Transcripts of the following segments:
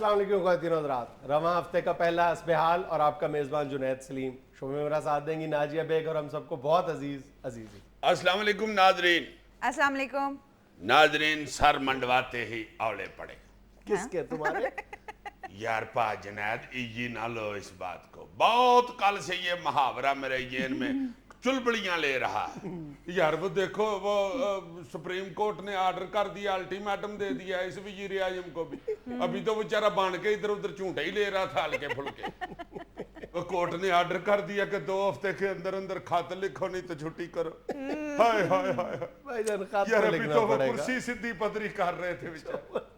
अस्सलाम वालेकुम ख़वातीन और हज़रात। रवां हफ्ते का पहला असबहाल और आपका मेज़बान जुनैद सलीम। शो में मेरा साथ देंगी नाजिया बेग और हम सबको बहुत अजीज़ी। अस्सलाम वालेकुम नाजरीन। अस्सलाम वालेकुम। नाजरीन सर मंडवाते ही औले पड़े। किसके तुम्हारे? यार पा जुनैद इजी ना लो इस बात को। बहुत कल से ये मुहावरा मेरे जेन में चुलबड़ियां ले रहा है। यार वो देखो वो सुप्रीम कोर्ट ने ऑर्डर कर दिया, अल्टीमेटम दे दिया इस वजीर आजम को भी। अभी तो बेचारा बांध के इधर उधर झूठे ही ले रहा था हल्के फुलके। वो कोर्ट ने ऑर्डर कर दिया कि 2 हफ्ते के अंदर अंदर खत लिखो नहीं तो छुट्टी करो। हाय हाय हाय भाईजान खत यार तो अभी लिखना तो वो पड़ेगा। कुर्सी सीधी पतरी कर रहे थे बेचारे।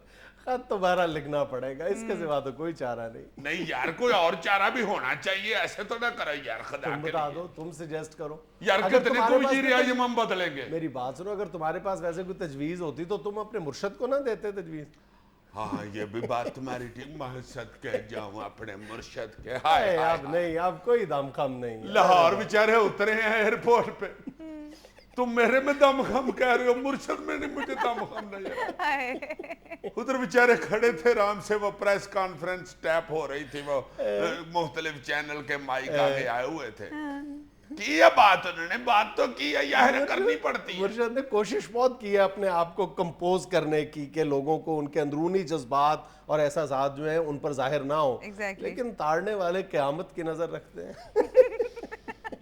खत तुम्हारा लिखना पड़ेगा, इसके सिवा तो कोई चारा नहीं। नहीं यार कोई और चारा भी होना चाहिए, ऐसे तो ना करो यार खुदा तुम के बता लिए। दो, तुम सजेस्ट करो यार अगर कितने तुम्हारे को पास वजीर कोई आजम हम बदलेंगे। मेरी बात सुनो, अगर तुम्हारे पास वैसे कोई तजवीज होती तो तुम अपने मुर्शद को ना देते तजवीज। हाँ ये भी बात तुम्हारी ठीक। मुर्शद के जाऊं अपने मुर्शद के। हाय हाय अब नहीं, अब कोई दम खम नहीं। लाहौर बेचारे उतरे हैं एयरपोर्ट पे, तुम मेरे में दम खम कह रहे हो, मुर्शद में नहीं, मुझे दम खम नहीं है। उधर बेचारे खड़े थे आराम से, वो प्रेस कॉन्फ्रेंस टैप हो रही थी, वो मुख्तलिफ चैनल के माइक आगे आए हुए थे। की है बात, उन्होंने बात तो की है, यार करनी पड़ती है। मुर्शद ने कोशिश बहुत की है अपने आप को कंपोज करने की कि लोगों को उनके अंदरूनी जज्बात और एहसासात जो है उन पर जाहिर ना हो। Exactly. लेकिन ताड़ने वाले क़यामत की नजर रखते हैं।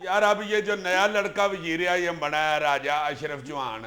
यार अब ये जो नया लड़का वजीर आजम बना है राजा अशरफ चौहान,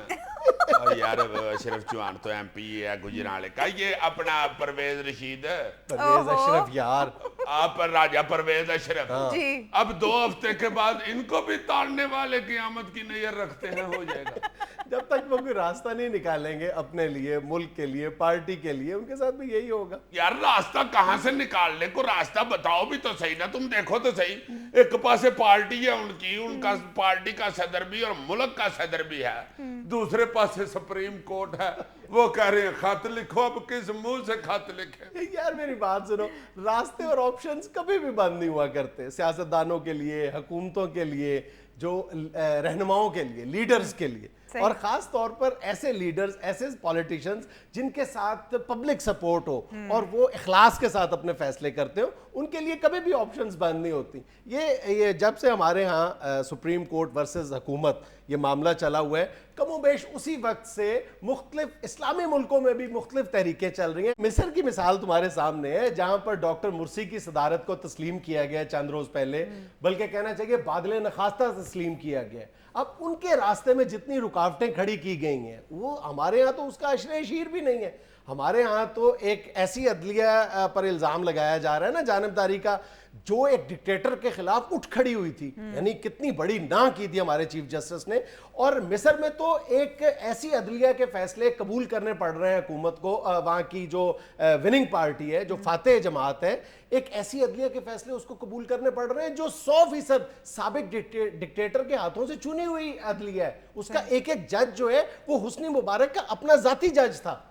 और यार अशरफ चौहान तो MP है गुजराले का, ये अपना परवेज रशीद, परवेज अशरफ यार, आप राजा परवेज अशरफ जी। अब 2 हफ्ते के बाद इनको भी ताड़ने वाले क़यामत की नजर रखते हैं, हो जाएगा। जब तक वो कोई रास्ता नहीं निकालेंगे अपने लिए, मुल्क के लिए, पार्टी के लिए, उनके साथ भी यही होगा। यार रास्ता कहाँ से निकालने को, रास्ता बताओ भी तो सही ना। तुम देखो तो सही, एक पासे पार्टी है उनकी, उनका पार्टी का सदर भी और मुल्क का सदर भी है, दूसरे पासे सुप्रीम कोर्ट है, वो कह रहे हैं खत लिखो। अब किस मुंह से खत लिखे? यार मेरी बात सुनो, रास्ते और ऑप्शंस कभी भी बंद नहीं हुआ करते सियासतदानों के लिए, हुकूमतों के लिए, जो रहनुमाओं के लिए, लीडर्स के लिए, और ख़ास तौर पर ऐसे लीडर्स, ऐसे पॉलिटिशियंस जिनके साथ पब्लिक सपोर्ट हो और वो इखलास के साथ अपने फैसले करते हो, उनके लिए कभी भी ऑप्शंस बंद नहीं होती। ये जब से हमारे यहाँ सुप्रीम कोर्ट वर्सेस हुकूमत ये मामला चला हुआ है, कमोबेश उसी वक्त से मुख्तलिफ इस्लामी मुल्कों में भी मुख्तलिफ तहरीकें चल रही हैं। मिस्र की मिसाल तुम्हारे सामने है, जहाँ पर डॉक्टर मुर्सी की सदारत को तस्लीम किया गया चंद रोज़ पहले, बल्कि कहना चाहिए बादल नखास्ता तस्लीम किया गया। अब उनके रास्ते में जितनी रुकावटें खड़ी की गई हैं, वो हमारे यहाँ तो उसका अशरे शीर भी नहीं है। हमारे यहाँ तो एक ऐसी अदलिया पर इल्ज़ाम लगाया जा रहा है ना जानिबदारी का, जो एक डिक्टेटर के खिलाफ उठ खड़ी हुई थी। यानी कितनी बड़ी ना की थी हमारे चीफ जस्टिस ने। और मिस्र में तो एक ऐसी अदलिया के फैसले कबूल करने पड़ रहे हैं हुकूमत को, वहाँ की जो विनिंग पार्टी है, जो फातेह जमात है, एक ऐसी अदलिया के फैसले उसको कबूल करने पड़ रहे हैं जो 100% साबिक डिक्टेटर के हाथों से चुनी हुई अदलिया है। उसका एक एक जज जो है वो हुस्नी मुबारक का अपना जाती जज था।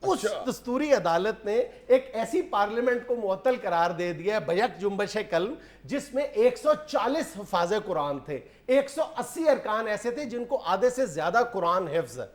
उस दस्तूरी अदालत ने एक ऐसी पार्लियामेंट को मुअत्तल करार दे दिया बैक जुम्बश कल्म, जिसमें 140 हफाज़े कुरान थे, 180 अरकान ऐसे थे जिनको आधे से ज्यादा कुरान हिफ्ज है,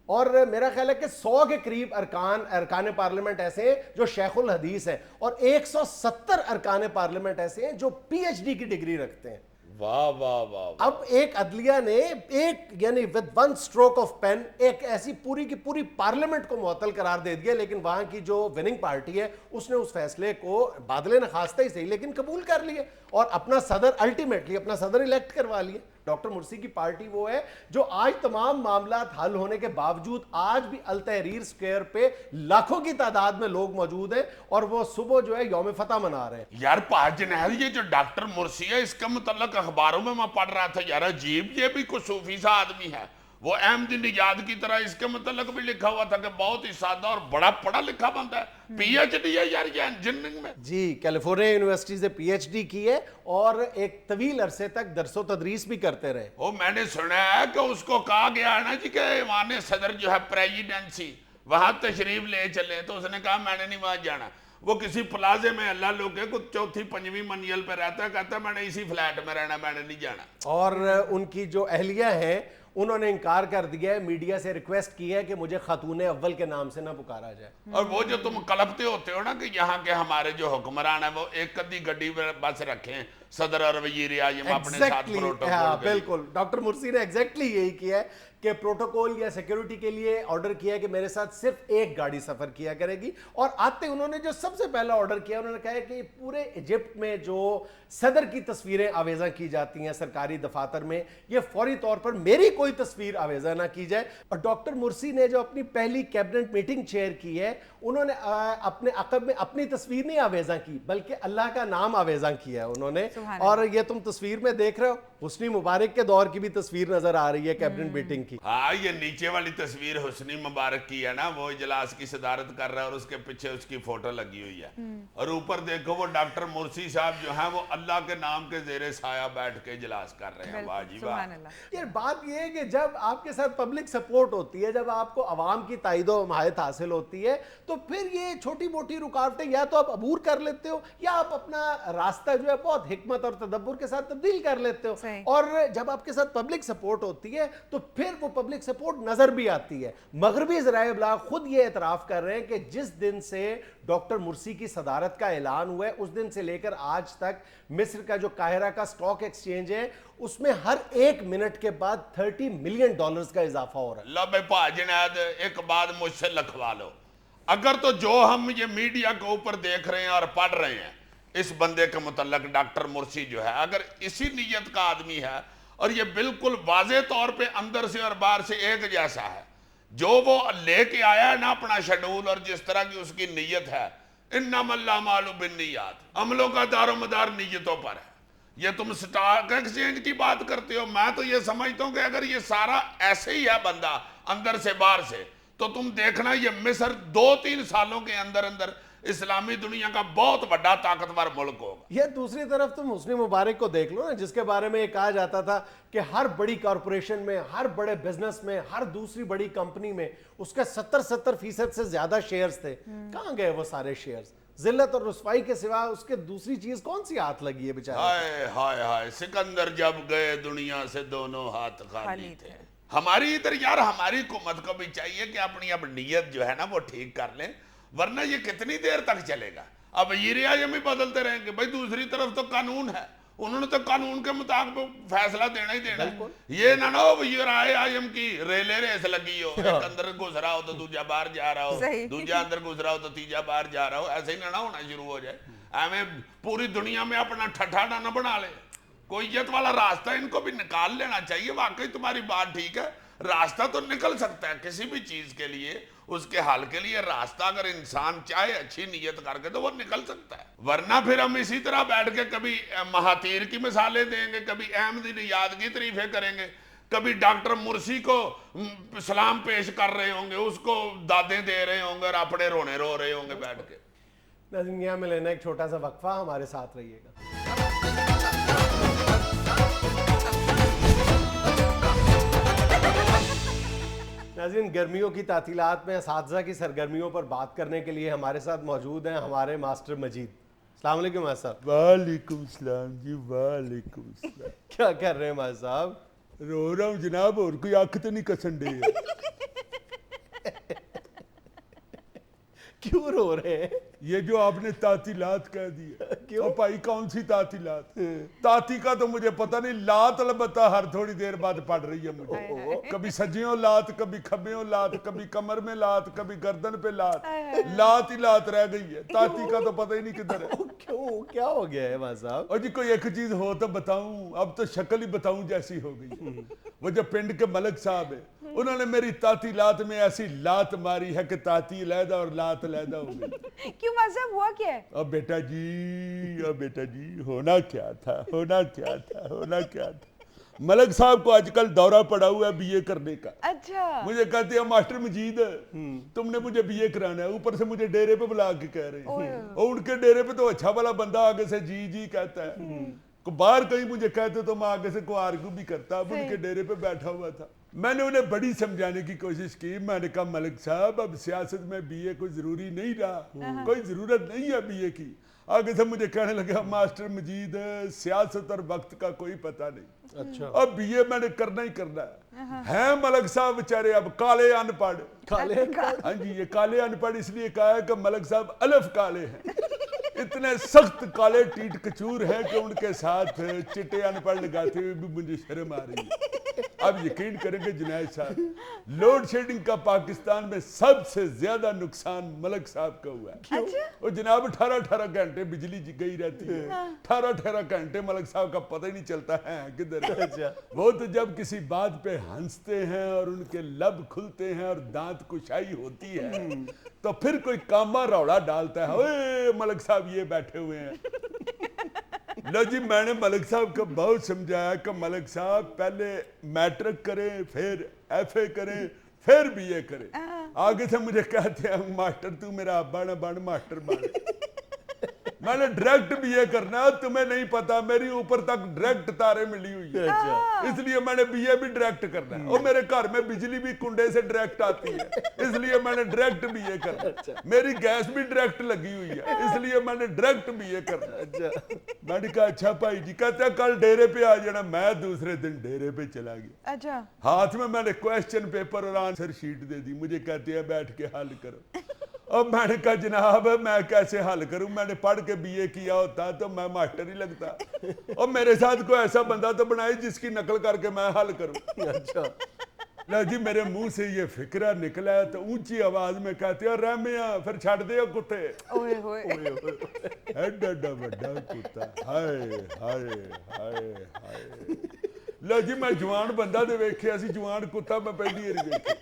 और मेरा ख्याल है कि 100 के करीब अरकान पार्लियामेंट ऐसे हैं जो शेखुल हदीस है, और 170 अरकान पार्लियामेंट ऐसे हैं जो PhD की डिग्री रखते हैं। वाह वाह वाह। अब एक अदलिया ने एक यानी with one stroke of pen एक ऐसी पूरी की पूरी पार्लियामेंट को मुअत्तल करार दे दिया, लेकिन वहां की जो विनिंग पार्टी है उसने उस फैसले को बादले नखास्ता ही सही लेकिन कबूल कर लिए और अपना सदर, अल्टीमेटली अपना सदर इलेक्ट करवा लिए। डॉक्टर मुर्सी की पार्टी वो है जो आज तमाम मामला हल होने के बावजूद आज भी अल तहरीर स्क्वायर पे लाखों की तादाद में लोग मौजूद हैं और वो सुबह जो है यौम फतह मना रहे हैं। यार पाज जनाब, ये जो डॉक्टर मुर्सी है, इसका मुतल्लक अखबारों में मैं पढ़ रहा था यार, अजीब, ये भी कोई सूफी सा आदमी है। वो अहमद निजाद की तरह इसके मुतल्लक भी लिखा हुआ था कि बहुत ही सादा और बड़ा पढ़ा लिखा बंदा है, PhD है यार ये इंजीनियरिंग में। जी, कैलिफोर्निया यूनिवर्सिटी से PhD की है और एक तवील अरसे तक दरसो तदरीस भी करते रहे। वो मैंने सुना है कि उसको कहा गया है ना जी कि ईमान सदर जो है प्रेसिडेंसी वहां तशरीफ ले चले, तो उसने कहा मैंने नहीं वहां जाना। वो किसी प्लाजे में अल्लाह लोग के कुछ 4थी 5वीं मंजिल पे रहता है, कहता है मैंने इसी फ्लैट में रहना, मैंने नहीं जाना। और उनकी जो अहलिया हैं उन्होंने इनकार कर दिया है, मीडिया से रिक्वेस्ट की है कि मुझे खातून अव्वल के नाम से ना पुकारा जाए। और वो जो तुम कलपते होते हो ना कि यहाँ के हमारे जो हुक्मरान है वो एक कदी गड्डी बस रखें सदर और वजीर आजम अपने साथ प्रोटोकॉल। बिल्कुल, डॉक्टर मुर्सी ने एग्जैक्टली यही किया है कि प्रोटोकॉल या सिक्योरिटी के लिए ऑर्डर किया है कि मेरे साथ सिर्फ एक गाड़ी सफर किया करेगी। और आते उन्होंने जो सबसे पहला ऑर्डर किया, उन्होंने कहा है कि पूरे इजिप्ट में जो सदर की तस्वीरें आवेजा की जाती हैं सरकारी दफातर में, ये फौरी तौर पर मेरी कोई तस्वीर आवेजा ना की जाए। और डॉक्टर मुर्सी ने जो अपनी पहली कैबिनेट मीटिंग चेयर की है, उन्होंने अपने अकब में अपनी तस्वीर नहीं आवेजा की बल्कि अल्लाह का नाम आवेजा किया है उन्होंने। और ये तुम तस्वीर में देख रहे हो, हुस्नी मुबारक के दौर की भी तस्वीर नजर आ रही है कैबिनेट मीटिंग की। हाँ, ये नीचे वाली तस्वीर हुस्नी मुबारक की है ना, वो इजलास की सदारत कर रहा है और उसके पीछे उसकी फोटो लगी हुई है। और ऊपर देखो वो डॉक्टर मुर्सी साहब जो है वो अल्लाह के नाम के जेरे साया बैठ के इजलास कर रहे हैं। वाह जी वाह। यार बात ये है कि जब आपके साथ पब्लिक सपोर्ट होती है, जब आपको अवाम की ताइदो हमायत हासिल होती है, तो फिर ये छोटी मोटी रुकावटें या तो आप अबूर कर लेते हो या आप अपना रास्ता जो है बहुत हिकमत और तदब्बुर के साथ तब्दील कर लेते हो। और जब आपके साथ पब्लिक सपोर्ट होती है तो फिर वो पब्लिक सपोर्ट नजर भी आती है। मगरबी ज़राए इब्लाग खुद ये एतराफ कर रहे हैं कि जिस दिन से डॉक्टर मुर्सी की सदारत का ऐलान हुआ है उस दिन से लेकर आज तक मिस्र का जो काहिरा का स्टॉक एक्सचेंज है उसमें हर 1 मिनट के बाद $30 मिलियन का इजाफा हो रहा है। लो भाई भाजनाद, एक बात मुझसे लिखवा लो, अगर तो जो हम ये मीडिया के ऊपर देख रहे हैं और पढ़ रहे हैं इस बंदे के मुतल्लक डॉक्टर मुर्सी जो है अगर इसी नीयत का आदमी है और ये बिल्कुल वाज़े तौर पे अंदर से और बाहर से एक जैसा है, जो वो लेके आया है ना अपना शेड्यूल और जिस तरह की उसकी नीयत है, इन्नमल अमालु बिन्नियात, अमलों का दारोमदार नीयतों पर है। ये तुम स्टॉक एक्सचेंज की बात करते हो, मैं तो ये समझता हूं कि अगर ये सारा ऐसे ही है बंदा अंदर से बाहर से, तो तुम देखना ये मिस्र 2-3 सालों के अंदर अंदर इस्लामी दुनिया का बहुत बड़ा ताकतवर मुल्क होगा। ये दूसरी तरफ तुम हुस्नी मुबारक को देख लो ना, जिसके बारे में ये कहा जाता था कि हर बड़ी कॉरपोरेशन में, हर बड़े बिजनेस में, हर दूसरी बड़ी कंपनी में उसके 70% से ज्यादा शेयर्स थे। कहां गए वो सारे शेयर्स? जिल्लत और रुसवाई के सिवा उसके दूसरी चीज कौन सी हाथ लगी है बेचारे? हाय हाय हाय, सिकंदर जब गए दुनिया से दोनों हाथ खाली थे। हमारी इधर यार हमारी हुकूमत को भी चाहिए कि अपनी अब नीयत जो है ना वो ठीक कर लें, वरना ये कितनी देर तक चलेगा। अब वज़ीर आज़म ही बदलते रहेंगे। भाई दूसरी तरफ तो कानून है, उन्होंने तो कानून के मुताबिक फैसला देना ही देना है। ये ना हो वज़ीर आज़म की रेले रेस लगी हो, एक अंदर घुस रहा हो तो दूजा बाहर जा रहा हो, दूजा अंदर घुस रहा हो तो तीजा बाहर जा रहा हो, ऐसे ही ना होना शुरू हो जाए। हमें पूरी दुनिया में अपना ठठाना ना बना ले, कोई इज्जत वाला रास्ता इनको भी निकाल लेना चाहिए। वाकई तुम्हारी बात ठीक है, रास्ता तो निकल सकता है किसी भी चीज के लिए, उसके हल के लिए रास्ता अगर इंसान चाहे अच्छी नीयत करके तो वो निकल सकता है। वरना फिर हम इसी तरह बैठ के कभी महातीर की मिसालें देंगे, कभी अहमद-ए-नियाद की तारीफें करेंगे, कभी डॉक्टर मुर्सी को सलाम पेश कर रहे होंगे, उसको दादें दे रहे होंगे और अपने रोने रो रहे होंगे बैठ के। नाज़रीन में लेना एक छोटा सा वक्फा, हमारे साथ रहिएगा। नाज़रीन, गर्मियों की तातीलात में असातिज़ा की सरगर्मियों पर बात करने के लिए हमारे साथ मौजूद हैं हमारे मास्टर मजीद। अस्सलाम वालेकुम मास्टर साहब। वालेकुम सलाम जी, वालेकुम सलाम। क्या कर रहे हैं मास्टर साहब? रो रहा हूँ जनाब, और कोई आंख तो नहीं कसन डे है। क्यों रो रहे हैं? ये जो आपने तातीलात कह दिया, क्यों भाई? कौन सी तातीलात? ताती का तो मुझे पता नहीं, लात अलबत्ता हर थोड़ी देर बाद पड़ रही है मुझे। कभी सज्जियों लात, कभी खब्बियों लात, कभी कमर में लात, कभी गर्दन पे लात, लात ही लात रह गई है। ताती का तो पता ही नहीं किधर है। क्यों, क्या हो गया है मास्टर साहब? और जी कोई एक चीज हो तो बताऊं, अब तो शक्ल ही बताऊं जैसी हो गई। वो जो पिंड के मलक साहब है, उन्होंने मेरी ताती लात में ऐसी लात मारी है कि ताती लैदा और लात लैदा हो गई। क्यों मतलब हुआ क्या है? अब बेटा जी होना क्या था, होना क्या था, होना क्या था। मलक साहब को आजकल दौरा पड़ा हुआ है बीए करने का। अच्छा। मुझे कहते हैं मास्टर मजीद तुमने मुझे बीए कराना है, ऊपर से मुझे डेरे पे बुला के कह रहे हैं। और उनके डेरे पे तो अच्छा वाला बंदा आगे से जी जी कहता है, बाहर कहीं मुझे कहते तो मैं आगे से को आर्गू भी करता। अब उनके डेरे पे बैठा हुआ था, मैंने उन्हें बड़ी समझाने की कोशिश की। मैंने कहा मलिक साहब अब सियासत में बीए कोई जरूरी नहीं रहा, कोई जरूरत नहीं है बीए की। आगे से मुझे कहने लगा मास्टर मजीद सियासत और वक्त का कोई पता नहीं, अच्छा अब बीए मैंने करना ही करना है मलक साहब बेचारे अब काले अनपढ़। काले हाँ जी, ये काले अनपढ़ इसलिए कहा है कि मलक साहब अलफ काले हैं, इतने सख्त काले टीट कचूर हैं कि उनके साथ चिट्टे अनपढ़ लगाते हुए भी मुझे शर्म आ रही है। अब यकीन करेंगे जुनैद साहब, लोड शेडिंग का पाकिस्तान में सबसे ज्यादा नुकसान मलक साहब का हुआ है। वो जनाब 18-18 घंटे बिजली गई रहती है, 18-18 घंटे मलक साहब का पता ही नहीं चलता है किधर है। अच्छा। वो तो जब किसी बात पे हंसते हैं और उनके लब खुलते हैं और दांत कुशाई होती है तो फिर कोई कामा रौला डालता है, ओए मलक साहब ये बैठे हुए हैं। लो जी, मैंने मलक साहब को बहुत समझाया कि मलक साहब पहले मैट्रिक करें, फिर एफए करें, फिर बीए करें। आगे से मुझे कहते हैं मास्टर तू मेरा अब्बा न बन, मास्टर बन। मैंने डायरेक्ट बीए करना, तुम्हें नहीं पता मेरी ऊपर तक डायरेक्ट तारे मिली हुई है, इसलिए मैंने बीए भी डायरेक्ट करना है। और मेरे घर में बिजली भी कुंडे से डायरेक्ट आती है, इसलिए मैंने डायरेक्ट बीए करना। मेरी गैस भी डायरेक्ट लगी हुई है, इसलिए मैंने डायरेक्ट बीए करना। अच्छा। मैंने कहा अच्छा भाई जी, कहते कल डेरे पे आ जाना। मैं दूसरे दिन डेरे पे चला गया। अच्छा। हाथ में मैंने क्वेश्चन पेपर और आंसर शीट दे दी, मुझे कहते हैं बैठ के हल करो। अब मैंने कहा जनाब मैं कैसे हल करूं, मैंने पढ़ के बीए किया होता तो मैं मास्टर ही लगता। और मेरे साथ कोई ऐसा बंदा तो बनाए जिसकी नकल करके मैं हल करूं। अच्छा। लो जी, मेरे मुंह से ये फिक्रा निकला है तो ऊंची आवाज में कहते हैं रहमिया फिर छड़ दे कुत्ते। ओए होए। एडा एडा बड़ा कुत्ता, हाय हाय हाय हाय। लो जी, मैं जवान बंदा दे वेख्या सी, जवान कुत्ता मैं पहली बार वेख्या।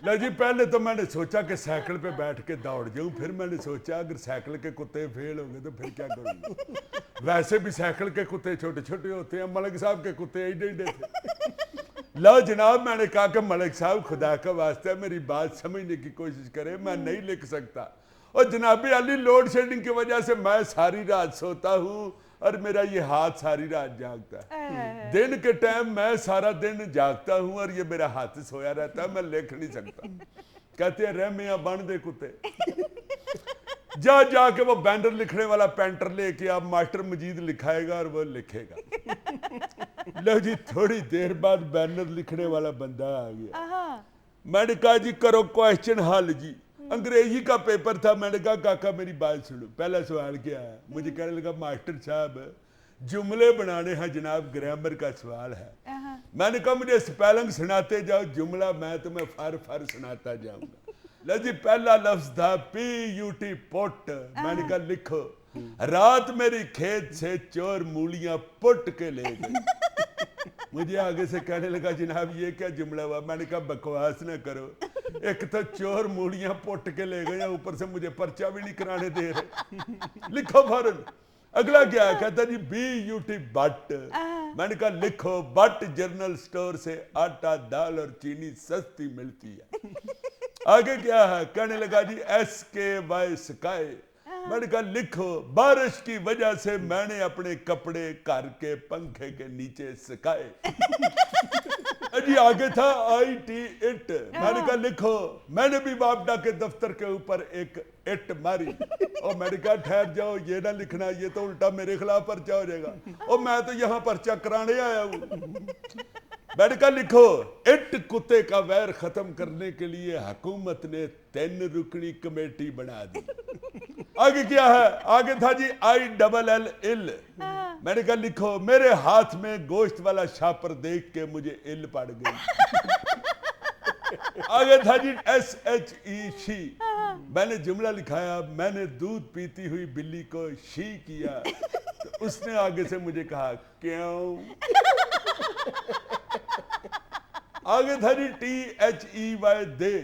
लो जी, पहले तो मैंने सोचा कि साइकिल पे बैठ के दौड़ जाऊं, फिर मैंने सोचा अगर साइकिल के कुत्ते फेल होंगे तो फिर क्या करूंगा। वैसे भी साइकिल के कुत्ते छोटे छोटे होते हैं, मलिक साहब के कुत्ते एडे एडे थे। लो जनाब, मैंने कहा कि मलिक साहब खुदा का वास्ता मेरी बात समझने की कोशिश करें, मैं नहीं लिख सकता। और जनाबी अली लोड शेडिंग की वजह से मैं सारी रात सोता हूँ और मेरा ये हाथ सारी रात जागता है। दिन के टाइम मैं सारा दिन जागता हूँ और ये मेरा हाथ सोया रहता है, मैं लिख नहीं सकता। कहते हैं रहमिया बन दे कुत्ते। जा जाके वो बैनर लिखने वाला पेंटर लेके आप मास्टर मजीद लिखाएगा और वो लिखेगा। लो जी, थोड़ी देर बाद बैनर लिखने वाला बंदा आ गया। मैंने कहा जी करो क्वेश्चन हल जी। अंग्रेजी का पेपर था। मैंने कहा काका मेरी बात सुनो, पहला सवाल क्या है। मुझे कहने लगा मास्टर साहब जुमले बनाने हैं जनाब, ग्रामर का सवाल है। मैंने कहा मुझे स्पेलिंग सुनाते जाओ, जुमला मैं तुम्हें फर फर सुनाता जाऊंगा। लो जी, पहला लफ्ज था PUT पुट। मैंने कहा लिखो, रात मेरी खेत से चोर मूलियां पुट के ले गए। मुझे आगे से कहने लगा जनाब ये क्या जुमला हुआ। मैंने कहा बकवास ना करो, एक तो चोर मूलियां पुट के ले गए, ऊपर से मुझे पर्चा भी नहीं कराने दे रहे। लिखो फौरन। अगला क्या है, कहता जी BUT बट। मैंने कहा लिखो, बट जनरल स्टोर से आटा दाल और चीनी सस्ती मिलती है। आगे क्या है, कहने लगा जी SKY स्काई। मैंने कहा लिखो, बारिश की वजह से मैंने अपने कपड़े घर के पंखे के नीचे सुखाए। जी आगे था IT इट। मैंने कहा लिखो, मैंने भी वापडा के दफ्तर के ऊपर एक इट मारी। और मैंने कहा ठहर जाओ, ये ना लिखना, ये तो उल्टा मेरे खिलाफ पर्चा हो जाएगा। और मैं तो यहाँ पर्चा कराने आया हूँ। मैंने कहा लिखो, इट कुत्ते का वैर खत्म करने के लिए हुकूमत ने 3 रुकनी कमेटी बना दी। आगे क्या है, आगे था जी ILL। मैंने कहा लिखो, मेरे हाथ में गोश्त वाला शापर देख के मुझे इल पड़ गई। आगे था जी SHE शी। मैंने जुमला लिखाया, मैंने दूध पीती हुई बिल्ली को शी किया। तो उसने आगे से मुझे कहा क्यों। आगे था जी THEY दे।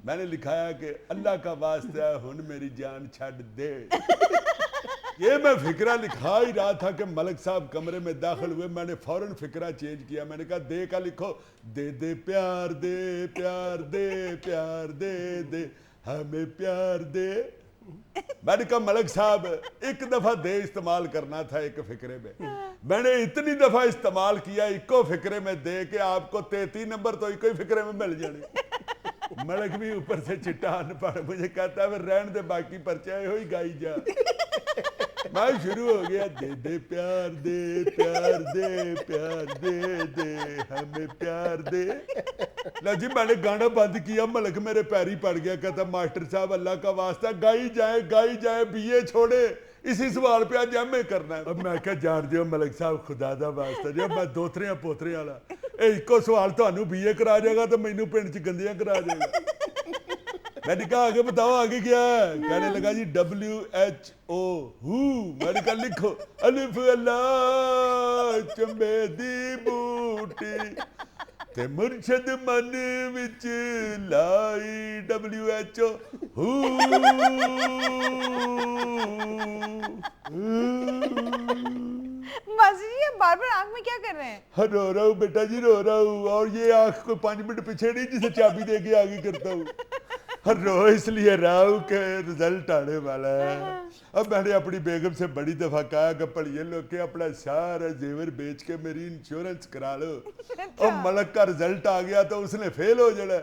मैंने लिखाया कि अल्लाह का वास्ता हुन मेरी जान छड़ दे। ये मैं फिक्रा लिखा ही रहा था कि मलिक साहब कमरे में दाखिल हुए। मैंने फौरन फिक्रा चेंज किया। मैंने कहा दे का लिखो, दे दे प्यार दे, प्यार दे, प्यार दे दे, हमें प्यार दे। मैंने कहा मलिक साहब एक दफा दे इस्तेमाल करना था एक फिक्रे में। मैंने इतनी दफा इस्तेमाल किया इको फिक्रे में दे के आपको 33 नंबर तो इको ही फिक्रे में मिल जाने। मलिक भी ऊपर से चिट्टा अनपढ़ मुझे कहता है रहन दे, बाकी पर्चा हो ही गाई जा। मैं शुरू हो गया, दे दे प्यार दे प्यार दे प्यार दे हमें प्यार दे। लो जी मैंने गाना बंद किया, मलक मेरे पैरी पड़ गया, कहता मास्टर साहब अल्लाह का वास्ता गाई जाए बीए छोड़े, इसी सवाल पे आज एमए करना है। अब मैं क्या जान दियो मलक साहब खुदा दा वास्ता जी, मैं दोतरे पोतरे वाला एको सवाल थानू बीए करा जाएगा तो मैनू पिंड च गंदियां करा जाएगा। मैंने कहा आगे बताओ आगे क्या है, कहने लगा जी WHO हु। मैंने कहा लिखो अलिफ अल्लाह चंबे दी बूटी ते मुर्शद मन विच लाई WHO हु। मासी जी आप बार-बार आंख में क्या कर रहे हैं? रो रहा हूँ बेटा जी, रो रहा हूँ, और ये आंख को 5 मिनट पीछे नहीं जिसे चाबी दे के आगे करता हूँ। रो इसलिए रहा हूँ कि रिजल्ट आने वाला है। अब मैंने अपनी बेगम से बड़ी दफा कहा कि पढ़िए लोग के अपना सारा जेवर बेच के मेरी इंश्योरेंस करा लो। और मलक का रिजल्ट आ गया तो उसने फेल हो जाना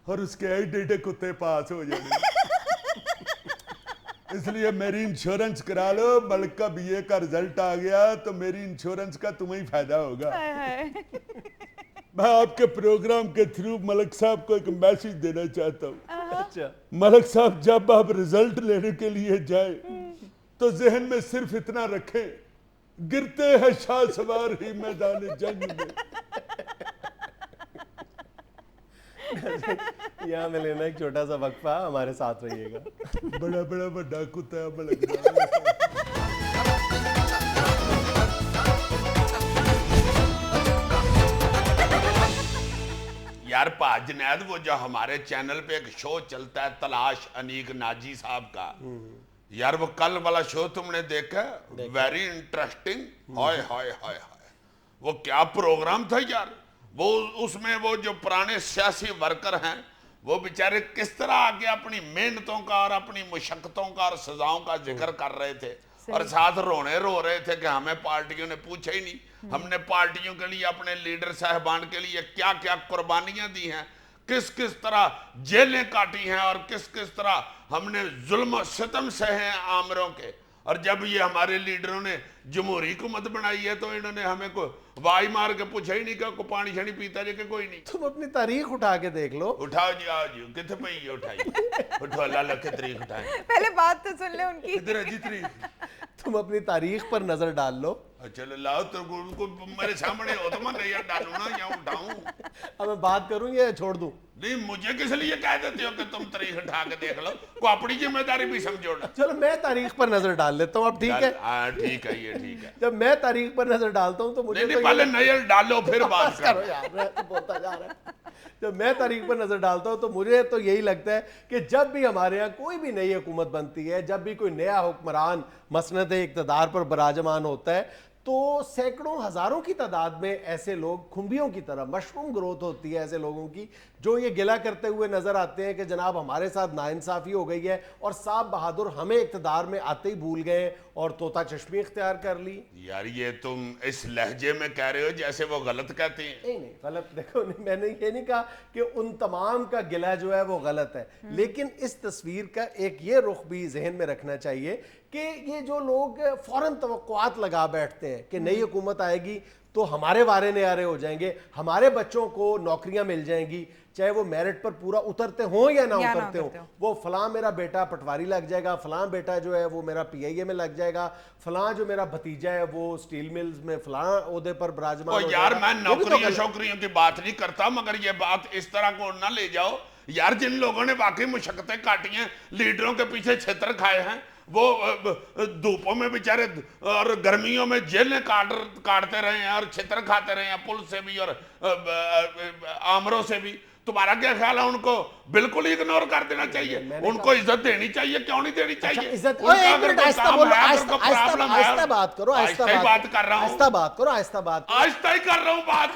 और उसके एडे कुत्ते पास हो जाने। इसलिए मेरी इंश्योरेंस करा लो, मलक का बीए का रिजल्ट आ गया तो मेरी इंश्योरेंस का तुम्हें ही फायदा होगा। मैं आपके प्रोग्राम के थ्रू मलक साहब को एक मैसेज देना चाहता हूँ। अच्छा मलक साहब जब आप रिजल्ट लेने के लिए जाए तो जहन में सिर्फ इतना रखें, गिरते हैं शाह सवार ही मैदान जंग में। यहाँ में लेना एक छोटा सा वक्फा, हमारे साथ रहिएगा। बड़ा बड़ा बड़ा कुत्ता मलक। यार पा जुनैद, वो जो हमारे चैनल पे एक शो चलता है तलाश अनीक नाजी साहब का, यार वो कल वाला शो तुमने देखा? Very interesting. हाय हाय हाय हाय, वो क्या प्रोग्राम था यार। वो उसमें वो जो पुराने सियासी वर्कर हैं वो बेचारे किस तरह आके अपनी मेहनतों का और अपनी मुशक्कतों का और सजाओं का जिक्र कर रहे थे, और साथ रो रहे थे कि हमें पार्टियों ने पूछा ही नहीं, हमने पार्टियों के लिए अपने लीडर साहबान के लिए क्या क्या कुर्बानियां दी हैं, किस किस तरह जेलें काटी हैं और किस किस तरह हमने जुल्म सितम सहे हैं आमरों के। और जब ये हमारे लीडरों ने जमहूरी हुकूमत बनाई है तो इन्होंने हमें को वाई मार के पूछा ही नहीं कि कोई पानी शानी पीता है कि कोई नहीं। तुम अपनी तारीख उठा के देख लो। उठाओ जी, आओ जी, कितने पई उठाई, उठो अल्लाह की तारीख उठाए। पहले बात तो सुन ले उनकी। किधर है जी तारीख? तुम अपनी तारीख पर नजर डाल लो। चलो लाओ, तो उनको मेरे सामने हो तो मैं नजर डालूं ना या उठाऊं? अब मैं बात करूं या छोड़ दूं? नहीं, मुझे किस लिए कह देते हो कि तुम तारीख उठा के देख लो, को अपनी जिम्मेदारी भी समझो ना। चलो मैं तारीख पर नजर डाल लेता हूं, अब ठीक है? हाँ ठीक है, ये ठीक है। जब मैं तारीख पर नजर डालता हूं तो मुझे नहीं, पहले नजर डालो फिर बात करो यार, मैं तो बोलता जा रहा है। जब मैं तारीख पर नजर डालता हूं तो मुझे तो यही लगता है कि जब भी हमारे यहाँ कोई भी नई हुकूमत बनती है, जब भी कोई नया हुक्मरान मसनद इक़्तिदार पर बराजमान होता है, तो सैकड़ों हजारों की तादाद में ऐसे लोग खुम्बियों की तरह मशरूम ग्रोथ होती है ऐसे लोगों की, जो ये गिला करते हुए नजर आते हैं कि जनाब हमारे साथ नाइंसाफ़ी हो गई है और साहब बहादुर हमें इक़्तिदार में आते ही भूल गए और तोता चश्मी इख्तियार कर ली। यार ये तुम इस लहजे में कह रहे हो जैसे वो गलत कहते हैं। नहीं गलत, देखो नहीं, मैंने ये नहीं कहा कि उन तमाम का गिला जो है वो गलत है, लेकिन इस तस्वीर का एक ये रुख भी जहन में रखना चाहिए कि ये जो लोग फौरन तवक्कुआत लगा बैठते हैं कि नई हुकूमत आएगी तो हमारे वारे न्यारे हो जाएंगे, हमारे बच्चों को नौकरियां मिल जाएंगी, चाहे वो मेरिट पर पूरा उतरते हों या ना उतरते हो। वो फलां मेरा बेटा पटवारी लग जाएगा, फलां बेटा जो है वो मेरा PIA में लग जाएगा, फलां जो मेरा भतीजा है वो स्टील मिल्स में फलां ओहदे पर बराजमान हो जाएगा। यार मैं नौकरियों शौकरियों की बात नहीं करता, मगर ये बात इस तरह को ना ले जाओ यार। जिन लोगों ने वाकई मुशक्कतें काटी हैं, लीडरों के पीछे छितर खाए हैं, वो धूपों में बेचारे और गर्मियों में जेलें काटते रहे हैं और छितर खाते रहे हैं, पुलिस से भी और आमरों से भी। तुम्हारा क्या ख्याल है? उनको बिल्कुल इग्नोर कर देना चाहिए, उनको इज्जत देनी चाहिए, क्यों नहीं देनी चाहिए? इज्जत आहिस्ता बात करो, आहिस्ता बात कर रहा हूं, आहिस्ता ही कर रहा हूं बात।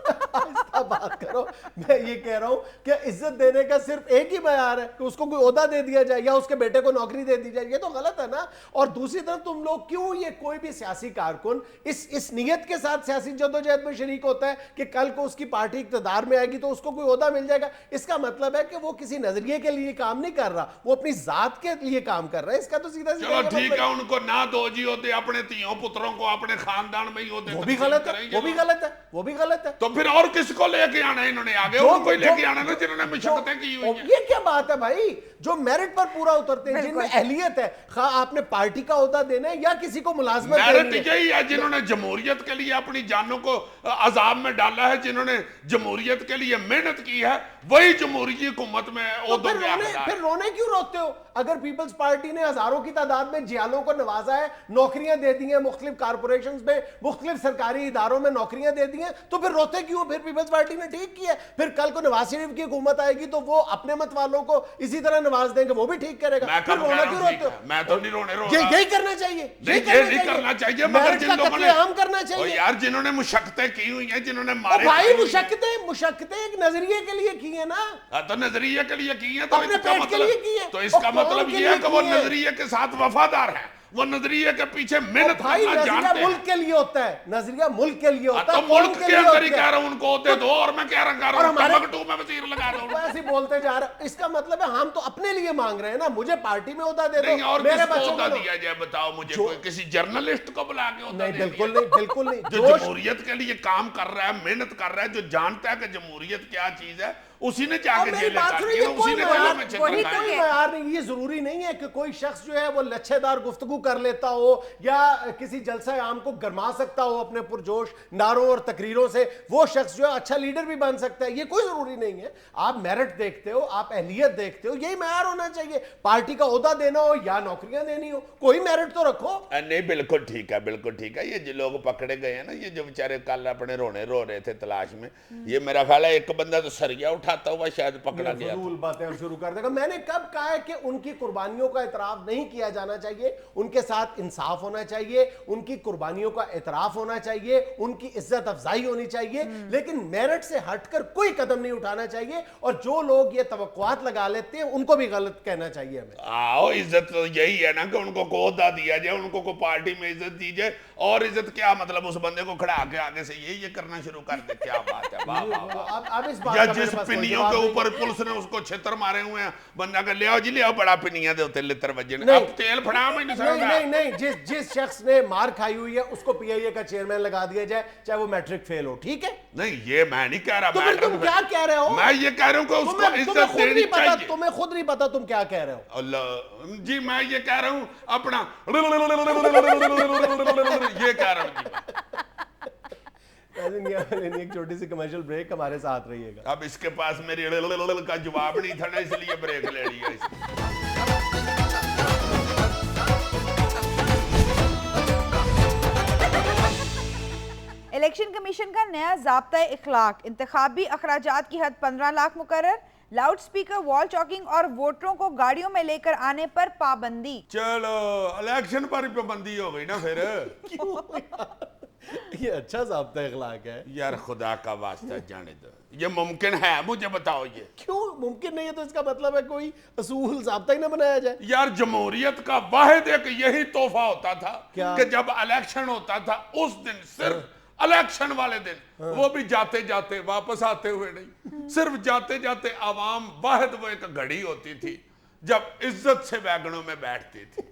आहिस्ता बात करो। मैं ये कह रहा हूं कि इज्जत देने का सिर्फ एक ही मयार है कि उसको कोई ओहदा दे दिया जाए या उसके बेटे को नौकरी दे दी जाए, ये तो गलत है ना। और दूसरी तरफ तुम लोग क्यों, ये कोई भी सियासी कारकुन इस नियत के साथ सियासी जद्दोजहद में शरीक होता है कि कल को उसकी पार्टी इक़्तिदार में आएगी तो उसको कोई ओहदा मिल जाएगा, इसका मतलब है कि वो किसी नजरिए के लिए काम नहीं कर रहा, वो अपनी जात के लिए काम कर रहा है। इसका तो सीधा चलो ठीक है, उनको ना दो जी होते, अपने तियों पुत्रों को अपने खानदान में ही होते, वो भी गलत है, वो भी गलत है, वो भी गलत है। तो फिर और किसको लेके आना है इन्होंने आगे? उनको ही लेके आना ना जिन्होंने मशक्कतें की हुई हैं। ये क्या बात है भाई, जो मेरिट पर पूरा उतरते हैं, जिनमें अहलियत है, खा आपने पार्टी का ओहदा देना है या किसी को मुलाजमत देनी है। मेरिट यही है जिन्होंने जमहूरियत के लिए अपनी जानों को अजाब में डाला है, जिन्होंने जमहूरियत के लिए मेहनत की है, वही जमहूरी हुकूमत में ओहदों में हकदार। फिर रोने क्यों रोते हो? अगर पीपल्स पार्टी ने हजारों की तादाद में जियालों को नवाजा है, नौकरियां दे दी हैं, मुख्तलिफ कारपोरेशंस में, मुख्तलिफ सरकारी इदारों में नौकरियां दे दी हैं, तो फिर रोते क्यों? फिर पीपल्स पार्टी ने ठीक किया। फिर कल को नवाज शरीफ की हुकूमत आएगी तो वो अपने मत वालों को इसी तरह नवाज देंगे, वो भी ठीक करेगा। फिर रोना क्यों रोते हो? मैं तो नहीं रोने रो यही करना चाहिए, नहीं करना चाहिए, मगर जिन लोगों ने आम करना चाहिए यार, जिन्होंने मुशक्कतें की हुई हैं, जिन्होंने मारे भाई, मुशक्कतें एक नजरिए के लिए की है ना। तो नजरिए के लिए की है, तो इसका मतलब ये है कि वो नजरिए के साथ वफादार है, वो नजरिए के पीछे मेहनत करना जानते हैं। मुल्क के लिए होता है नजरिया, मुल्क के लिए होता है। तो मुल्क के अंदर ही कह रहा हूं उनको होते दो, और मैं क्या रहा हूं टम्बकटू में वजीर लगा रहा हूं। ऐसे बोलते जा रहा, इसका मतलब है हम तो अपने लिए मांग रहे हैं ना, मुझे पार्टी में ओहदा दे दो, और मेरे किसको बच्चों ओहदा को दिया जाए बताओ मुझे? कोई किसी जर्नलिस्ट को बुला के ओहदा नहीं, बिल्कुल नहीं, बिल्कुल नहीं। जो जमहूरियत के लिए काम कर रहा है, मेहनत कर रहा है, जो जानता है कि जमहूरियत क्या चीज है, उसी ने जाके जेल काटी है, उसी ने जेलों में कोई मयार नहीं। ये जरूरी नहीं है कि कोई शख्स जो है वो लच्छेदार गुफ्तगू कर लेता हो या किसी जलसा आम को गरमा सकता हो अपने पुरजोश नारों और तकरीरों से, वो शख्स जो है अच्छा लीडर भी बन सकता है। ये कोई जरूरी नहीं है। आप मेरिट देखते हो, आप अहलियत देखते हो, यही मयार होना चाहिए। पार्टी का ओहदा देना हो या नौकरियां देनी हो, कोई मेरिट तो रखो। नहीं, बिल्कुल ठीक है, बिल्कुल ठीक है। ये जो लोग पकड़े गए हैं ना, ये जो बेचारे कल अपने रोने रो रहे थे तलाश में, ये मेरा ख्याल है एक बंदा तो सरिया उठाता हुआ शायद पकड़ा गया। फजूल बातें शुरू कर देगा। मैंने कब कहा है कि उनकी कुर्बानियों का इतराफ नहीं किया जाना चाहिए, उनके साथ इंसाफ होना चाहिए, उनकी कुर्बानियों का इतराफ होना चाहिए, उनकी इज्जत अफजाई होनी चाहिए, लेकिन मेरिट से हटकर कोई कदम नहीं उठाना चाहिए। और जो लोग ये तवक्कुआत लगा लेते हैं उनको भी गलत कहना चाहिए हमें। आओ, इज्जत तो यही है ना कि उनको ओहदा दिया जाए, उनको को पार्टी में इज्जत दी जाए। और इज्जत क्या मतलब? उस बंदे को खड़ा के आगे से ये करना शुरू कर दे। क्या बात है, वाह वाह। अब इस बात जिस पिनियों के ऊपर पुलिस ने उसको छितर मारे हुए हैं, बंदा कर ले आओ जी, ले आओ, बड़ा पिनिया दे उते लितर वजन, अब तेल फड़ा में नहीं, जिस शख्स ने मार खाई हुई है उसको पीआईए का चेयरमैन लगा दिया जाए, चाहे वो मैट्रिक फेल हो, ठीक है? नहीं, ये मैं नहीं कह रहा। तो फिर तुम क्या कह रहे हो? मैं ये कह रहा हूं कि उसको इज्जत देनी चाहिए। तुम्हें खुद नहीं पता तुम क्या कह रहे हो। अल्लाह जी, मैं ये कह रहा हूं अपना ये कह रहा हूं जी। एक छोटी सी कमर्शियल ब्रेक, हमारे साथ रहिएगा। अब इसके पास मेरी का जवाब नहीं था ना, इसलिए ब्रेक ले लिया। इलेक्शन कमीशन का नया ज़ाब्ता इखलाक, इंतखाबी अखराजात की हद 15 लाख मुकर्रर, लाउड स्पीकर, वॉल चॉकिंग और वोटरों को गाड़ियों में लेकर आने पर पाबंदी। चलो, इलेक्शन पर पाबंदी हो गई ना फिर। ये अच्छा ज़ाब्ता इखलाक है यार, खुदा का वास्ता जाने दो, ये मुमकिन है? मुझे बताओ ये क्यों मुमकिन नहीं है? तो इसका मतलब है कोई असूल ज़ाब्ता ही ना बनाया जाए। यार, जमहूरियत का वाहिद एक यही तोहफा होता था कि जब इलेक्शन होता था उस दिन, सिर्फ इलेक्शन वाले दिन, वो भी जाते जाते, वापस आते हुए नहीं, सिर्फ जाते जाते आवाम, वाहिद वो एक घड़ी होती थी जब इज्जत से वैगनों में बैठती थी।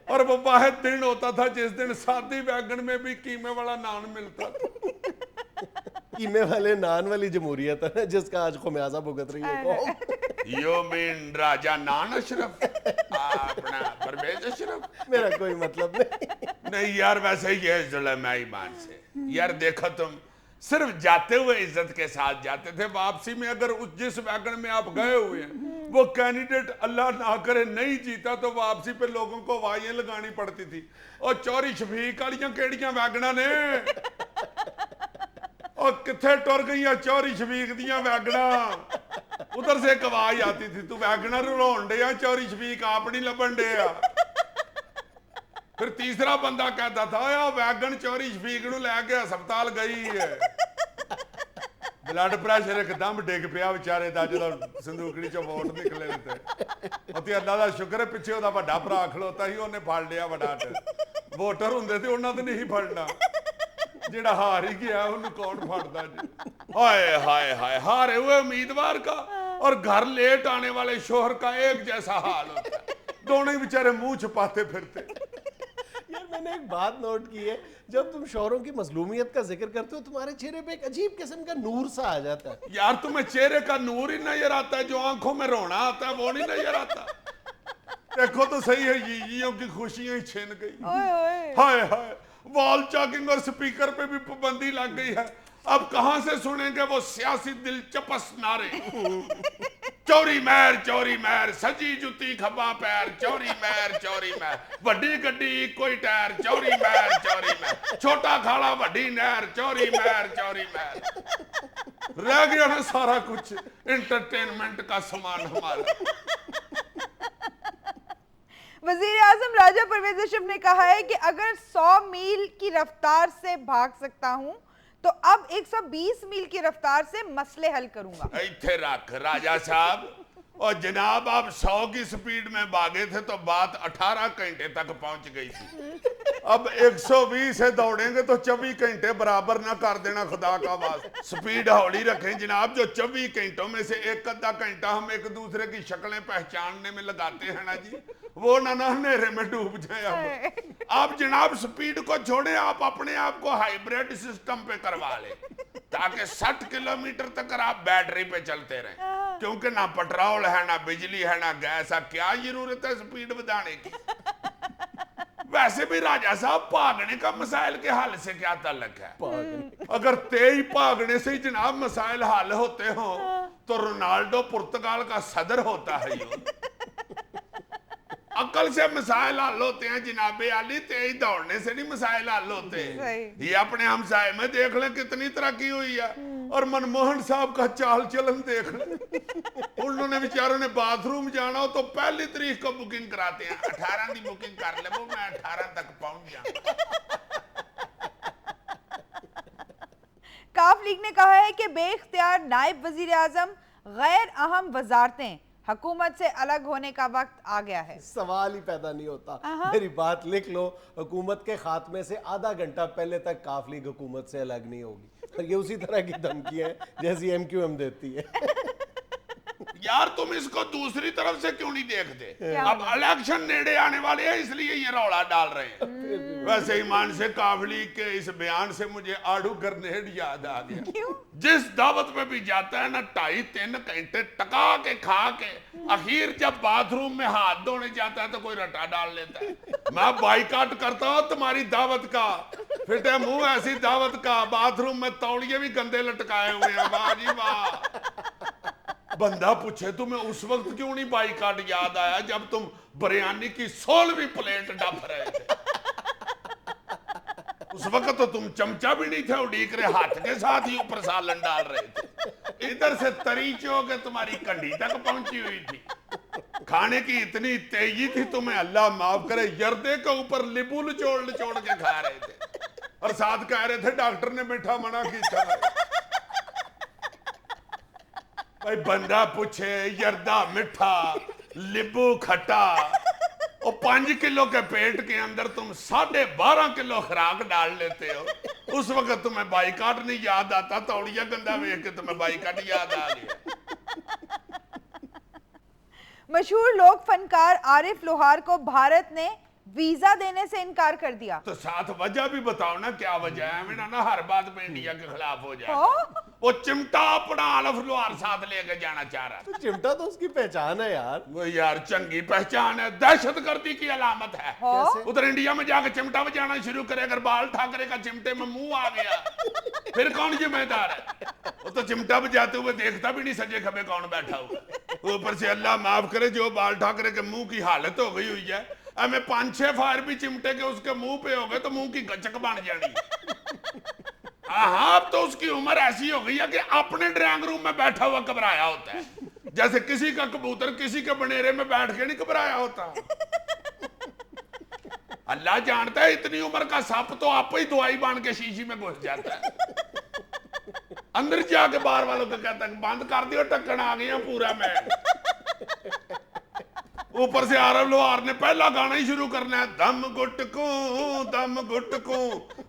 और वो वाहिद दिन होता था जिस दिन सादी वैगन में भी कीमे वाला नान मिलता था। कीमे वाले नान वाली जमहूरियत है ना, जिसका आज खुमियाजा भुगत रही है कौम। यू मीन राजा नान अशरफ, अपना परवेज अशरफ? मेरा कोई मतलब नहीं यार, वैसे ही है जुल्म ईमान से। यार देखो, तुम सिर्फ जाते हुए इज्जत के साथ जाते थे, वापसी में अगर उस जिस वैगन में आप गए हुए हैं वो कैंडिडेट अल्लाह ना करे नहीं जीता, तो वापसी पे लोगों को वाइयां लगानी पड़ती थी। और चौरी शफीक वालियां केड़ियां वैगना ने, और किथे टुर गई चौरी शफीक दियां वैगना। उधर से एक आवाज आती थी, तू वैगनर रोन डे, चौरी शफीक आप नहीं लबन डे। फिर तीसरा बंदा कहता था, वैगन चौरी शफीक नूं लैके हस्पताल गई है। ਬਲੱਡ ਪ੍ਰੈਸ਼ਰ ਇੱਕਦਮ ਡਿੱਗ ਪਿਆ ਵਿਚਾਰੇ ਦਾ ਜਦੋਂ ਸੰਦੂਕੜੀ ਚੋਂ ਵੋਟ ਨਿਕਲੇ ਨੇ ਤੇ ਉੱਥੇ ਅੱਲਾ ਦਾ ਸ਼ੁਕਰ ਹੈ ਪਿੱਛੇ ਉਹਦਾ ਵੱਡਾ ਭਰਾ ਖਲੋਤਾ ਸੀ ਉਹਨੇ ਫੜ ਲਿਆ ਵੱਡਾ ਵੋਟਰ ਹੁੰਦੇ ਤੇ ਉਹਨਾਂ ਤੇ ਨਹੀਂ ਫੜਨਾ ਜਿਹੜਾ ਹਾਰ ही गया ਉਹਨੂੰ ਕੌਣ ਫੜਦਾ ਜੀ हाय हाय हाय हारे हुए उम्मीदवार का और घर लेट आने वाले शोहर का एक जैसा हाल होता है दोनों ही बेचारे मुंह छुपाते फिरते यार मैंने एक बात नोट की है जब तुम शौहरों की मजलूमियत का जिक्र करते हो तुम्हारे चेहरे पे एक अजीब किस्म का नूर सा आ जाता है यार तुम्हें चेहरे का नूर ही नजर आता है जो आंखों में रोना आता है वो नहीं नजर आता देखो तो सही है यीजियों की खुशियां ही छिन गई ओए ओए हाय हाय वॉल चॉकिंग और स्पीकर पे भी पाबंदी लग गई है अब कहां से सुनेंगे वो सियासी दिलचपस नारे चोरी महर सजी जुती खब्बा पैर चोरी महर वड्डी गड्डी कोई टायर चोरी महर छोटा खाला वड्डी नहर चोरी महर रह गया ना सारा कुछ इंटरटेनमेंट का सामान हमारा वजीर आजम राजा परवेज अशरफ ने कहा है कि अगर 100 मील की रफ्तार से भाग सकता हूं तो अब 120 मील की रफ्तार से मसले हल करूंगा। इथे रख राजा साहब और जनाब आप 100 की स्पीड में भागे थे तो बात 18 घंटे तक पहुंच गई थी अब 120 से दौड़ेंगे तो 24 घंटे बराबर ना कर देना खुदा का वास्ता स्पीड हौली रखें जनाब जो 24 घंटों में से एक आधा घंटा हम एक दूसरे की शक्लें पहचानने में लगाते हैं ना जी वो ना अंधेरे में डूब जाए अब आप जनाब स्पीड को छोड़े आप अपने आप को हाइब्रिड सिस्टम पे करवा ले ताकि 60 किलोमीटर तक आप बैटरी पे चलते रहें क्योंकि ना पेट्रोल है ना बिजली है ना गैस है क्या जरूरत है स्पीड बढ़ाने की वैसे भी राजा साहब भागने का मसाइल के हल से क्या ताल्लुक है अगर तेज भागने से ही जनाब मसाइल हल होते हो तो रोनाल्डो पुर्तगाल का सदर होता है यूं अकल से मसाइल हल होते हैं जनाबे आली तेज दौड़ने से नहीं मसाइल हल होते ये अपने हमसाए में देख लें कितनी तरक्की हुई है और मनमोहन साहब का चाल चलन देख लें उन्होंने बेचारों ने बाथरूम जाना हो तो पहली तारीख को बुकिंग कराते हैं 18 की बुकिंग कर ले वो मैं 18 तक पहुंच जाऊंगा काफ लीग ने कहा है कि बेइख्तियार नायब वजीर आजम गैर अहम वजारतें हुकूमत से अलग होने का वक्त आ गया है। सवाल ही पैदा नहीं होता। मेरी बात लिख लो, हुकूमत के खात्मे से आधा घंटा पहले तक काफ लीग हुकूमत से अलग नहीं होगी और ये उसी तरह की धमकियां हैं जैसी MQM देती है यार तुम इसको दूसरी तरफ से क्यों नहीं देखते अब इलेक्शन नेड़े आने वाले हैं इसलिए ये रौला डाल रहे हैं वैसे ईमान से काफली के इस बयान से मुझे आड़ू ग्रेनेड याद आ गया जिस दावत पे भी जाता है ना 2.5-3 घंटे टका के खा के आखिर जब बाथरूम में हाथ धोने जाता है तो कोई रटा डाल लेता है मैं बाइकाट करता हूँ तुम्हारी दावत का फिटे मुंह ऐसी दावत का बाथरूम में तौलिए भी गंदे लटकाए हुए हैं वाह जी वाह बंदा पूछे तुम्हें उस वक्त क्यों नहीं बाइकाट याद आया जब तुम बिरयानी की 16वीं प्लेट डफ रहे थे उस वक्त तो तुम चमचा भी नहीं थे उड़ीक रहे हाथ के साथ ही ऊपर सालन डाल रहे थे इधर से तरी चो के तुम्हारी कंडी तक पहुंची हुई थी खाने की इतनी तेजी थी तुम्हें अल्लाह माफ करे यर्दे के ऊपर लिबू निचोड़ के खा रहे थे और साथ कह रहे थे डॉक्टर ने मीठा मना किया भाई बंदा पूछे यर्दा मिठा लिबू खट्टा और 5 किलो के पेट के अंदर तुम 12.5 किलो खुराक डाल लेते हो उस वक्त तुम्हें बाइकाट नहीं याद आता तौड़िया गंदा देख के तुम्हें बाइकाट याद आ गया मशहूर लोक फनकार आरिफ लोहार को भारत ने वीजा देने से इनकार कर दिया तो साथ वजह भी बताओ ना क्या वजह है मेरा ना हर बात में इंडिया के खिलाफ हो जाए वो चिमटा अपना आरिफ लोहार साथ लेके जाना चाह रहा तो चिमटा तो उसकी पहचान है यार वो यार चंगी पहचान है दहशतगर्दी की अलामत है उधर इंडिया में जाकर चिमटा बजाना शुरू करे अगर बाल ठाकरे का चिमटे में मुंह आ गया फिर कौन जिम्मेदार है वो तो चिमटा बजाते हुए देखता भी नहीं सजे खबे कौन बैठा हुआ ऊपर से अल्लाह माफ करे जो बाल ठाकरे के मुंह की हालत हो गई हुई है हमें 5-6 फायर भी चिमटे के उसके मुंह पे हो गए तो मुंह की गचक बन जानी हाँ अब तो उसकी उम्र ऐसी हो गई है कि अपने ड्राइंग रूम में बैठा हुआ घबराया होता है जैसे किसी का कबूतर किसी के बनेरे में बैठ के नहीं घबराया होता अल्लाह जानता है इतनी उम्र का सांप तो आप ही दवाई बांध के शीशी में घुस जाता है अंदर जाके बाहर वालों को कहता है बंद कर दियो, ढक्कन आ गया पूरा मैं। ऊपर से आरव लोहार ने पहला गाना ही शुरू करना है, दम गुटकू।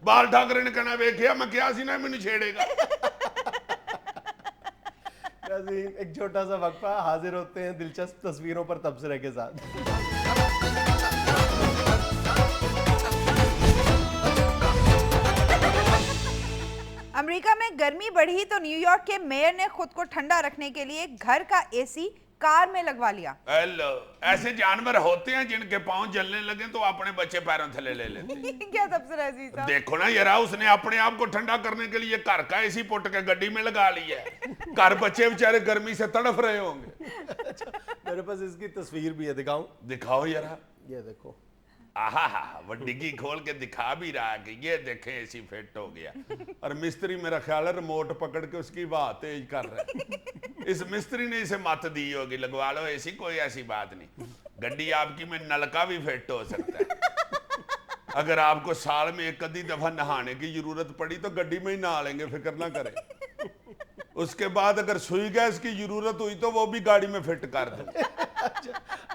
बाल ठाकरे ने कहना वेखिया मैं क्या सी ना मैनू छेड़ेगा। एक छोटा सा वक्फा, हाजिर होते हैं दिलचस्प तस्वीरों पर तबसरे के साथ। अमेरिका में गर्मी बढ़ी तो न्यूयॉर्क के मेयर ने खुद को ठंडा रखने के लिए घर का एसी कार में लगवा लिया। हेलो, ऐसे जानवर होते हैं जिनके पांव जलने लगे तो अपने बच्चे पैरों थले ले लेते हैं। क्या तबसरा है अजीज साहब? देखो ना यार, उसने अपने आप को ठंडा करने के लिए घर का एसी पुट के गड्डी में लगा लिया है। घर बच्चे बेचारे गर्मी से तड़फ रहे होंगे। मेरे पास इसकी तस्वीर भी है, दिखाऊं? दिखाओ यार। ये देखो। आहा, वो डिग्गी खोल के दिखा भी रहा है कि ये देखें एसी फिट हो गया। और मिस्त्री मेरा ख्याल है रिमोट पकड़ के उसकी वाह तेज कर रहा है। इस मिस्त्री ने इसे मत दी होगी, लगवा लो एसी, कोई ऐसी बात नहीं। गड्डी आपकी में नलका भी फिट हो सकता है। अगर आपको साल में एक आधी दफा नहाने की जरूरत पड़ी तो गड्डी में ही नहा लेंगे, फिक्र ना करें। उसके बाद अगर सुई गैस की जरूरत हुई तो वो भी गाड़ी में फिट कर दो।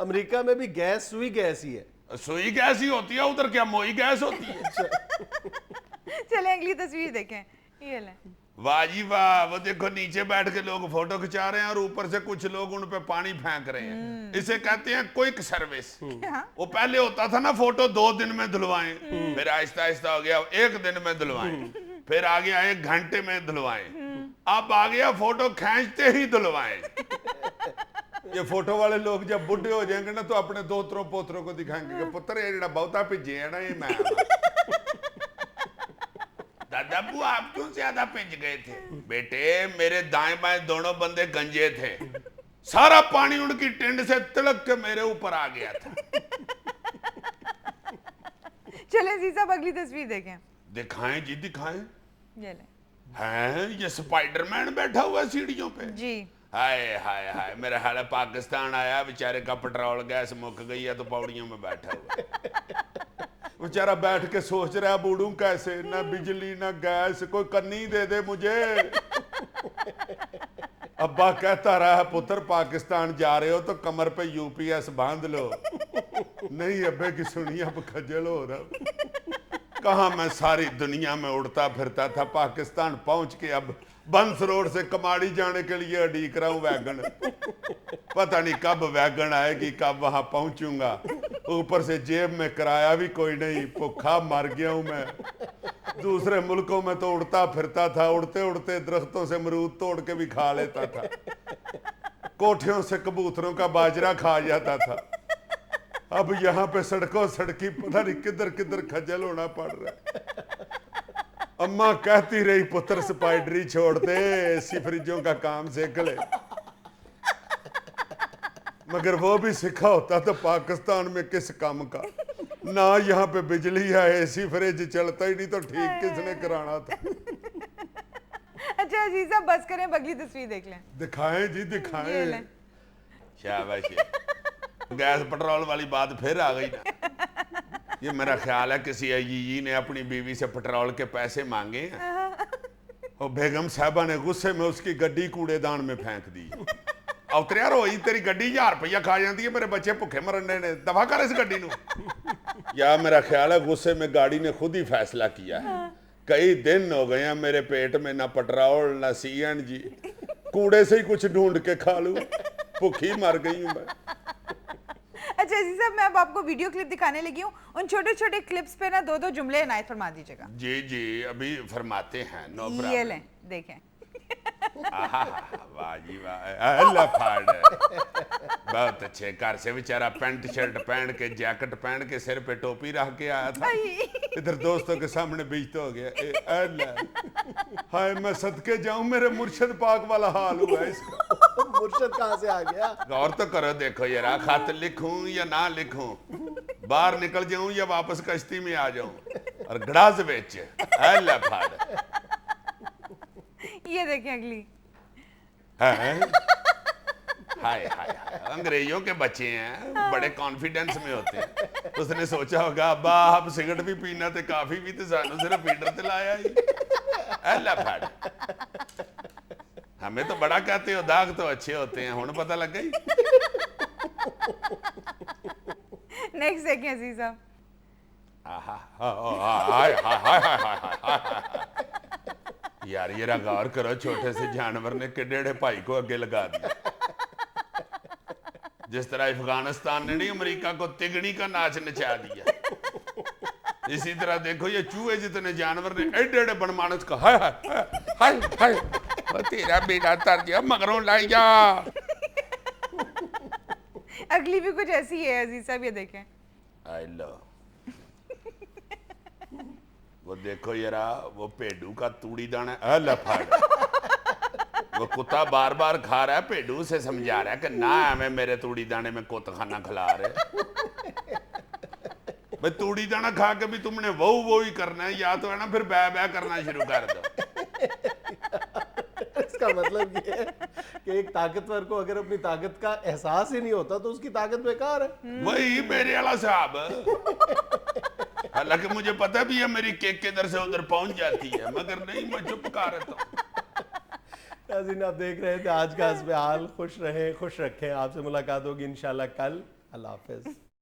अमेरिका में भी गैस सुई गैस ही है। सुई गैस ही होती है, उधर क्या मोई गैस होती है? चलें अगली तस्वीर देखें। ये ले। वाह जी वाह, वो देखो नीचे बैठ के लोग फोटो खिंचा रहे हैं और ऊपर से कुछ लोग उन पे पानी फेंक रहे हैं। इसे कहते हैं क्विक सर्विस। वो पहले होता था ना फोटो 2 दिन में धुलवाएं, फिर आहिस्ता आहिस्ता हो गया 1 दिन में धुलवाएं, फिर आ गया 1 घंटे में धुलवाएं, अब आ गया फोटो खींचते ही धुलवाएं। ये फोटो वाले लोग जब बुढ़े हो जाएंगे ना तो अपने दोतरों पोतरों को दिखाएंगे कि पुत्र ये जेड़ा बहुता भिजे है ना ये मैं। दादा बू आप क्यों ज्यादा पिंज गए थे? बेटे मेरे दाएं बाएं दोनों बंदे गंजे थे, सारा पानी उनकी टिंड से तिलक के मेरे ऊपर आ गया था। चलें अजीज साहब अगली तस्वीर देखें। दिखाएं जी दिखाएं। ये ले। हैं ये स्पाइडरमैन बैठा हुआ है सीढ़ियों पे। जी। हाय हाय हाय, मेरा हाल है पाकिस्तान आया, बेचारे का पेट्रोल गैस मुक गई है तो पौड़ियों में बैठा हुआ है। बेचारा बैठ के सोच रहा है बूढ़ू कैसे, ना बिजली ना गैस, कोई कन्नी दे दे मुझे। अब्बा कहता रहा पुत्र पाकिस्तान जा रहे हो तो कमर पे यूपीएस बांध लो। नहीं अब्बे की सुनिए, अब खजल हो रहा। कहा मैं सारी दुनिया में उड़ता फिरता था, पाकिस्तान पहुंच के अब बंस रोड से कमाड़ी जाने के लिए अड़ीक रहा हूं वैगन। पता नहीं कब वैगन आएगी, कब वहां पहुंचूंगा। ऊपर से जेब में किराया भी कोई नहीं, भूखा मर गया हूं मैं। दूसरे मुल्कों में तो उड़ता फिरता था, उड़ते उड़ते दरख्तों से अमरूद तोड़ के भी खा लेता था, कोठियों से कबूतरों का बाजरा खा जाता था। अब यहाँ पे सड़कों सड़की पता नहीं किधर किधर खजल होना पड़ रहा है। अम्मा कहती रही पुत्र स्पाइडरी छोड़ दे, एसी फ्रिजों का काम सीख ले। मगर वो भी सीखा होता तो पाकिस्तान में किस काम का। ना यहाँ पे बिजली है, एसी फ्रिज चलता ही नहीं तो ठीक किसने कराना था। अच्छा अजीज साहब बस करें, अगली तस्वीर देख लें। दिखाएं जी दिखाएं। शाबाश। गैस पेट्रोल वाली बात फिर आ गई ना। ये मेरा ख्याल है किसी अजीजी ने अपनी बीवी से पेट्रोल के पैसे मांगे हैं और बेगम साहबा ने गुस्से में उसकी गड्डी कूड़ेदान में फेंक दी। उतरिया रोई तेरी गड्डी 1000 रुपया खा जाती है, मेरे बच्चे भुखे मरने ने, दफा कर इस गड्डी नू। या मेरा ख्याल है गुस्से में गाड़ी ने खुद ही फैसला किया है। कई दिन हो गए हैं मेरे पेट में ना पेट्रोल ना सीएनजी, कूड़े से ही कुछ ढूंढ के खा लूं, भूखी मर गई हूं मैं। अच्छा जी साहब मैं अब आपको वीडियो क्लिप दिखाने लगी हूँ, उन छोटे छोटे क्लिप्स पे ना 2-2 जुमले इनायत फरमा दीजिएगा। जी जी अभी फरमाते हैं, नो ये प्रॉब्लम। लें देखें। वाह जी वाह, अल्लाह फाड़। बहुत अच्छे। घर से बेचारा पैंट शर्ट पहन के जैकेट पहन के सिर पे टोपी रख के आया था, इधर दोस्तों के सामने बेइज्जत हो गया। अल्लाह हाय मैं सदके जाऊं, मेरे मुर्शिद पाक वाला हाल हुआ इसका। मुर्शिद कहाँ से आ गया? गौर तो करो, देखो यार खत लिखूं या ना लिखूं, बाहर निकल जाऊं या वापस कश्ती में आ जाऊं, और गड़ाज बेच। अल्लाह फाड़। ये देखें अगली। हाय हाय हाय, अंग्रेजों के बच्चे हैं, बड़े कॉन्फिडेंस में होते हैं। उसने सोचा होगा अब्बा आप सिगरेट भी पीना ते काफी भी ते सानू सिर्फ फीडर ते लाया ही। अल्लाह फाड़। हमें तो बड़ा कहते हो, दाग तो अच्छे होते हैं, हुण पता लग गई। नेक्स्ट देखिए अजीज साहब। यार ये गौर करो, छोटे से जानवर ने किड्डे भाई को आगे लगा दिया। जिस तरह अफगानिस्तान ने नहीं अमेरिका को तिगड़ी का नाच नचा दिया, इसी तरह देखो ये चूहे जितने जानवर ने एडे एडे बनमानस का हाय हाय हाय हाय वो तेरा बेटा तर गया मगरों लाई जा। अगली भी कुछ ऐसी है अजीज साहब, ये देखें। आई लो वो देखो यारा, वो पेडू का तूड़ी दाना लफड़। वो कुत्ता बार बार खा रहा है, पेडू से समझा रहा है कि ना हमें मेरे तूड़ी दाने में कुत्ता खाना खिला रहे। भाई तूड़ी दाना खा के भी तुमने वो ही करना है, या तो है ना फिर बै बै करना शुरू कर दो। इसका मतलब ये है कि एक ताकतवर को अगर अपनी ताकत का एहसास ही नहीं होता तो उसकी ताकत बेकार है। वही मेरे वाला साहब। हालांकि मुझे पता भी है मेरी केक किधर से उधर पहुंच जाती है, मगर नहीं, मैं चुप कर रहता हूं। नाज़रीन, आप देख रहे थे आज का हस्ब हाल। खुश रहें, खुश रखें। आपसे मुलाकात होगी इंशाल्लाह कल। अल्लाह हाफिज।